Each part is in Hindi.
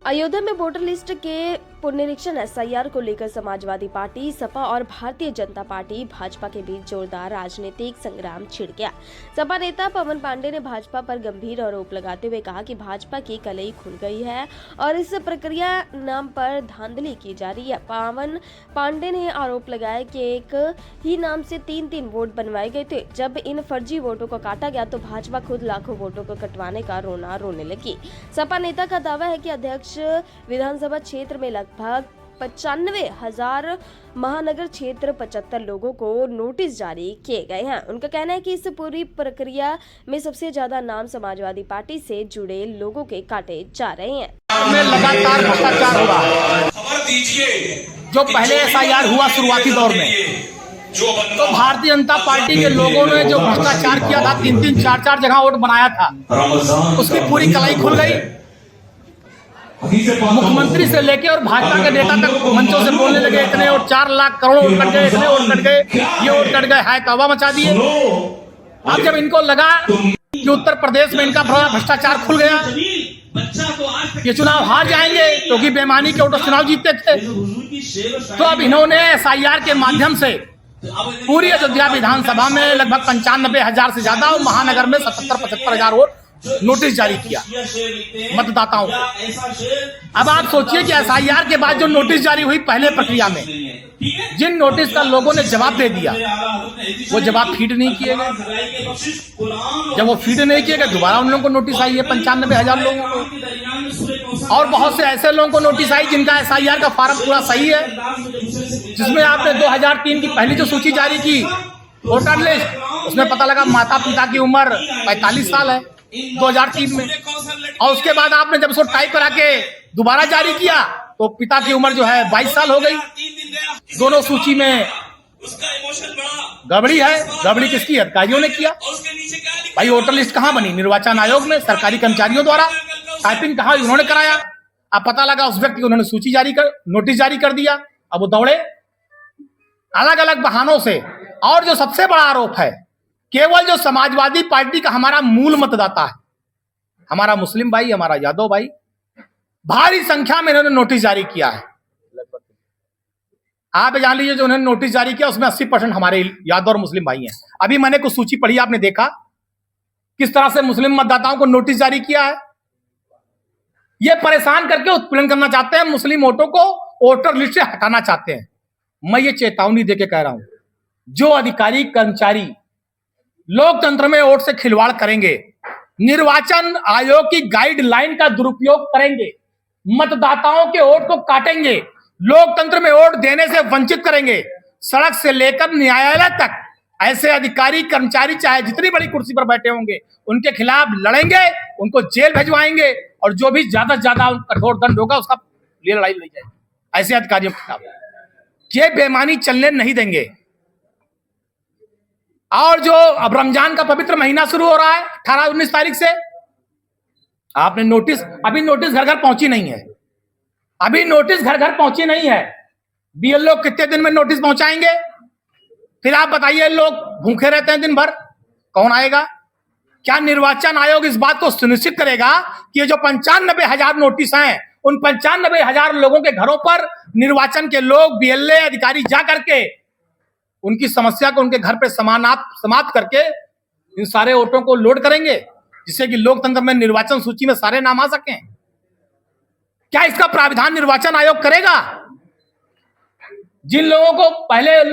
अयोध्या में वोटर लिस्ट के पुनरीक्षण एसआईआर को लेकर समाजवादी पार्टी, सपा और भारतीय जनता पार्टी भाजपा के बीच जोरदार राजनीतिक संग्राम छिड़ गया। सपा नेता पवन पांडे ने भाजपा पर गंभीर आरोप लगाते हुए कहा कि भाजपा की कलई खुल गई है और इस प्रक्रिया नाम पर धांधली की जा रही है। पवन पांडे ने आरोप लगाया कि एक ही नाम से तीन वोट बनवाए गए थे। जब इन फर्जी वोटों को काटा गया तो भाजपा खुद लाखों वोटों को कटवाने का रोना रोने लगी। सपा नेता का दावा है कि अध्यक्ष विधानसभा क्षेत्र में लगभग 95,000 महानगर क्षेत्र 75 लोगों को नोटिस जारी किए गए हैं। उनका कहना है कि इस पूरी प्रक्रिया में सबसे ज्यादा नाम समाजवादी पार्टी से जुड़े लोगों के काटे जा रहे हैं। में लगातार भ्रष्टाचार हो रहा है। खबर दीजिए जो पहले एसआईआर हुआ शुरुआती दौर में, तो भारतीय जनता पार्टी के लोगों ने जो भ्रष्टाचार किया था, 3-3, 4-4 जगह वोट बनाया था, उसकी पूरी कलाई खुल गई। मुख्यमंत्री से लेके और भाजपा के नेता तक मंचों से बोलने लगे, इतने और 4 लाख करोड़ वोट कट गए, इतने वोट कट गए, ये वोट कट गए, हाय तौबा मचा दिए। अब जब इनको लगा कि उत्तर प्रदेश में इनका भ्रष्टाचार खुल गया, ये चुनाव हार जाएंगे क्योंकि बेईमानी के वोटों चुनाव जीतते थे, तो अब इन्होंने एसआईआर के माध्यम से पूरी अयोध्या विधानसभा में लगभग 95,000 से ज्यादा और महानगर में 77-75,000 वोट नोटिस जारी किया मतदाताओं को। अब आप सोचिए कि एसआईआर के बाद जो नोटिस जारी हुई पहले प्रक्रिया में, जिन नोटिस का लोगों ने जवाब दे दिया, वो जवाब फीड नहीं किए गए। जब वो फीड नहीं किए गए, दोबारा उन लोगों को नोटिस आई है 95,000 लोगों को। और बहुत से ऐसे लोगों को नोटिस आई जिनका एसआईआर का फॉर्म पूरा सही है, जिसमें आपने 2003 की पहली जो सूची जारी की वोटर लिस्ट, उसमें पता लगा माता पिता की उम्र 45 साल है 2003 में, और उसके बाद आपने जब उसको टाइप करा के दोबारा जारी किया तो पिता की उम्र जो है 22 साल हो गई। दोनों सूची में गड़बड़ी है। गड़बड़ी किसकी? अधिकारियों ने किया। भाई वोटर लिस्ट कहाँ बनी? निर्वाचन आयोग में सरकारी कर्मचारियों द्वारा। टाइपिंग कहाँ? उन्होंने कराया। अब पता लगा उस व्यक्ति को उन्होंने सूची जारी कर, नोटिस जारी कर दिया। अब वो दौड़े अलग अलग बहानों से। और जो सबसे बड़ा आरोप है, केवल जो समाजवादी पार्टी का हमारा मूल मतदाता है, हमारा मुस्लिम भाई, हमारा यादव भाई, भारी संख्या में इन्होंने नोटिस जारी किया है। आप जान लीजिए जो उन्होंने नोटिस जारी किया उसमें 80% हमारे यादव और मुस्लिम भाई हैं। अभी मैंने कुछ सूची पढ़ी, आपने देखा किस तरह से मुस्लिम मतदाताओं को नोटिस जारी किया है। ये परेशान करके उत्पीड़न करना चाहते हैं, मुस्लिम वोटों को वोटर लिस्ट से हटाना चाहते हैं। मैं ये चेतावनी देके कह रहा हूं, जो अधिकारी कर्मचारी लोकतंत्र में वोट से खिलवाड़ करेंगे, निर्वाचन आयोग की गाइडलाइन का दुरुपयोग करेंगे, मतदाताओं के वोट को काटेंगे, लोकतंत्र में वोट देने से वंचित करेंगे, सड़क से लेकर न्यायालय तक ऐसे अधिकारी कर्मचारी चाहे जितनी बड़ी कुर्सी पर बैठे होंगे, उनके खिलाफ लड़ेंगे, उनको जेल भिजवाएंगे और जो भी ज्यादा से ज्यादा कठोर दंड होगा उसका लिए लड़ाई लड़ी जाएगी। ऐसे अधिकारियों के खिलाफ ये बेईमानी चलने नहीं देंगे। और जो अब रमजान का पवित्र महीना शुरू हो रहा है 18-19 तारीख से, आपने नोटिस, अभी नोटिस घर घर पहुंची नहीं है। अभी नोटिस घर घर पहुंची नहीं है। बीएलओ कितने दिन में नोटिस पहुंचाएंगे? फिर आप बताइए, लोग भूखे रहते हैं दिन भर, कौन आएगा? क्या निर्वाचन आयोग इस बात को सुनिश्चित करेगा कि ये जो 95,000 नोटिस हैं, उन 95,000 लोगों के घरों पर निर्वाचन के लोग, बीएलए अधिकारी जा करके उनकी समस्या को उनके घर पे समाप्त करके इन सारे वोटों को लोड करेंगे, जिससे कि लोकतंत्र में निर्वाचन सूची में सारे नाम आ सकें? क्या इसका प्राविधान निर्वाचन आयोग करेगा? जिन लोगों को पहले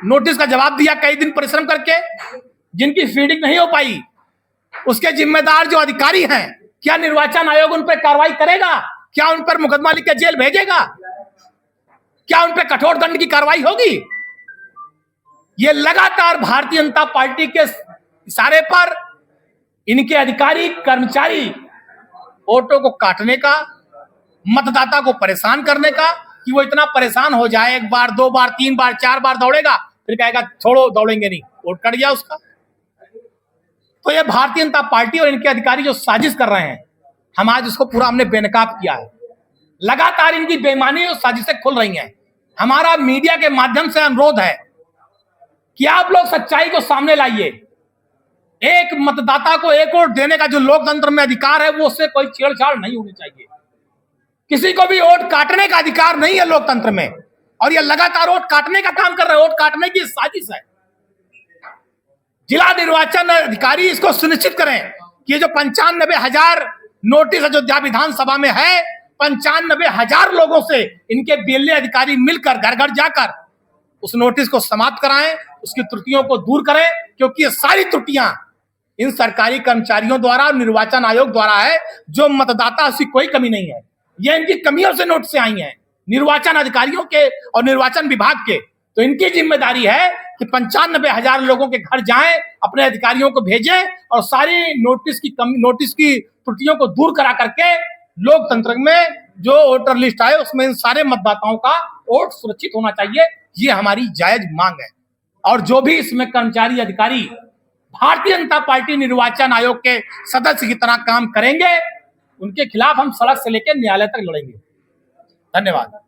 नोटिस का जवाब दिया कई दिन परिश्रम करके, जिनकी फीडिंग नहीं हो पाई, उसके जिम्मेदार जो अधिकारी हैं, क्या निर्वाचन आयोग उन पर कार्रवाई करेगा? क्या उन पर मुकदमा लिख के जेल भेजेगा? क्या उन पर कठोर दंड की कार्रवाई होगी? ये लगातार भारतीय जनता पार्टी के इशारे पर इनके अधिकारी कर्मचारी वोटों को काटने का, मतदाता को परेशान करने का, कि वो इतना परेशान हो जाए, 1 बार 2 बार 3 बार 4 बार दौड़ेगा, फिर कहेगा छोड़ो दौड़ेंगे नहीं, वोट कट गया उसका। तो ये भारतीय जनता पार्टी और इनके अधिकारी जो साजिश कर रहे हैं, हम आज उसको पूरा हमने बेनकाब किया है। लगातार इनकी बेईमानी और साजिशें खुल रही हैं। हमारा मीडिया के माध्यम से अनुरोध है कि आप लोग सच्चाई को सामने लाइए। एक मतदाता को एक वोट देने का जो लोकतंत्र में अधिकार है, वो उससे कोई छेड़छाड़ नहीं होनी चाहिए। किसी को भी वोट काटने का अधिकार नहीं है लोकतंत्र में, और ये लगातार वोट काटने का काम कर रहे हैं। वोट काटने की साजिश है। जिला निर्वाचन अधिकारी इसको सुनिश्चित करें कि ये जो 95,000 नोटिस अयोध्या विधानसभा में है, 95,000 लोगों से इनके बीएलए अधिकारी मिलकर घर घर जाकर उस नोटिस को समाप्त कराएं, उसकी त्रुटियों को दूर करें, क्योंकि ये सारी त्रुटियां इन सरकारी कर्मचारियों द्वारा और निर्वाचन आयोग द्वारा है। जो मतदाता, उसकी कोई कमी नहीं है, ये इनकी कमियों से नोटिस आई हैं, निर्वाचन अधिकारियों के और निर्वाचन विभाग के। तो इनकी जिम्मेदारी है कि 95,000 लोगों के घर जाएं, अपने अधिकारियों को भेजें और सारी नोटिस की त्रुटियों को दूर करा करके लोकतंत्र में जो वोटर लिस्ट आए उसमें इन सारे मतदाताओं का वोट सुरक्षित होना चाहिए। ये हमारी जायज मांग है। और जो भी इसमें कर्मचारी अधिकारी भारतीय जनता पार्टी निर्वाचन आयोग के सदस्य की तरह काम करेंगे, उनके खिलाफ हम सड़क से लेकर न्यायालय तक लड़ेंगे। धन्यवाद।